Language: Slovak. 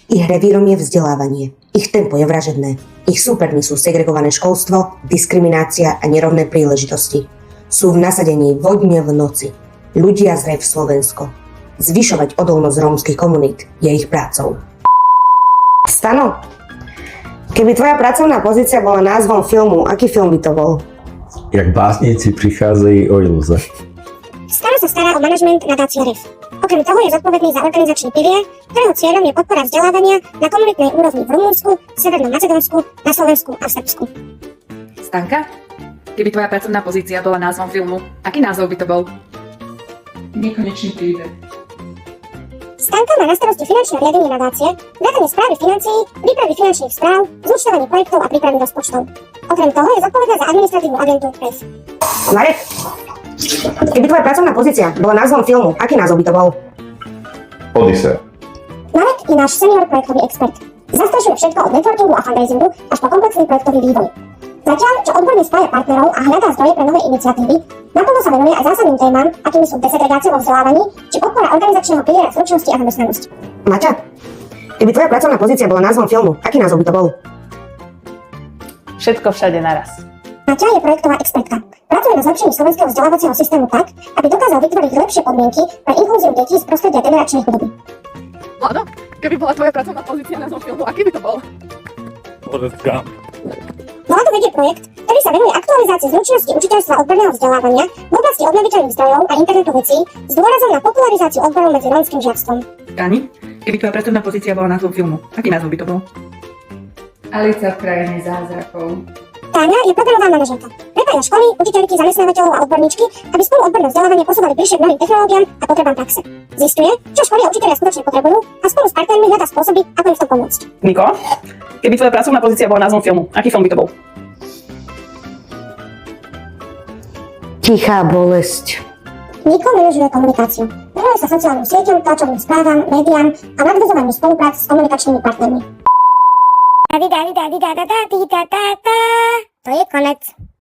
Ich revírom je vzdelávanie. Ich tempo je vražedné. Ich súpermi sú segregované školstvo, diskriminácia a nerovné príležitosti. Sú v nasadení vodne v noci. Ľudia zrej v Slovensko. Zvyšovať odolnosť rómskych komunít je ich prácou. Stano, keby tvoja pracovná pozícia bola názvom filmu, aký film by to bol? Jak básnici prichádzajú o iluze. Stano sa stará o manažment nadácie REF. Okrem toho je zodpovedný za organizačný pilier, ktorého cieľom je podpora vzdelávania na komunitnej úrovni v Rumunsku, Severnom Macedónsku, na Slovensku a v Srbsku. Stanka, keby tvoja pracovná pozícia bola názvom filmu, aký názov by to bol? Nekonečný príbeh. Stanka má na starosti finančné riadenie nadácie, vrátane správy financií, prípravy finančných správ, zúčtovanie projektov a prípravy rozpočtov. Okrem toho je zodpovedná za administratívnu agentu REF. Marek, keby tvoja pracovná pozícia bola názvom filmu, aký názov by to bol? Odisea. Marek je náš senior projektový expert. Zastrešuje všetko od networkingu a fundraisingu až po komplexný projektový vývoj. Zatiaľ, čo odborne spája partnerov a hľadá zdroje pre nové iniciatívy, naplno sa venuje aj zásadným témam, akými sú desegregácia vo vzdelávaní či podpora organizačného piliera zručnosti a zamestnanosť. Maťa, keby tvoja pracovná pozícia bola názvom filmu, aký názov by to bol? Všetko všade naraz. Maťa je projektová expertka. Pracuje na zlepšení slovenského vzdelávacieho systému tak, aby dokázal vytvoriť lepšie podmienky pre inklúziu detí z prostredia generačnej chudoby. Vlado, keby bola tvoja pracovná pozícia názvom filmu, aký by to bol? Vlado vedie projekt, ktorý sa venuje aktualizácii zručnosti učiteľstva odborného vzdelávania v oblasti obnoviteľných zdrojov a internetu vecí s dôrazom na popularizáciu odborov medzi rómskym žiactvom. Káni, keby tvoja pracovná pozícia bola názvom filmu, aký názov by to bol? Alica v krajine zázrakov. Táňa je programová manažerka. Prepája školy, učiteľky, zamestnávateľov a odborníčky, aby spolu odborné vzdelávanie posúvali bližšie k novým technológiám a potrebám praxe. Zisťuje, čo školy a učitelia skutočne potrebujú a spolu s partnermi hľadá spôsoby, ako im v tom pomôcť. Niko, keby tvoja pracovná pozícia bola názvom filmu, aký film by to bol? Tichá bolesť. Niko manažuje komunikáciu. Venuje sa sociálnym sieťam, tlačovým správam, médiám a nadväzovaniu spolupráce s komunikačnými partnermi. To je konec.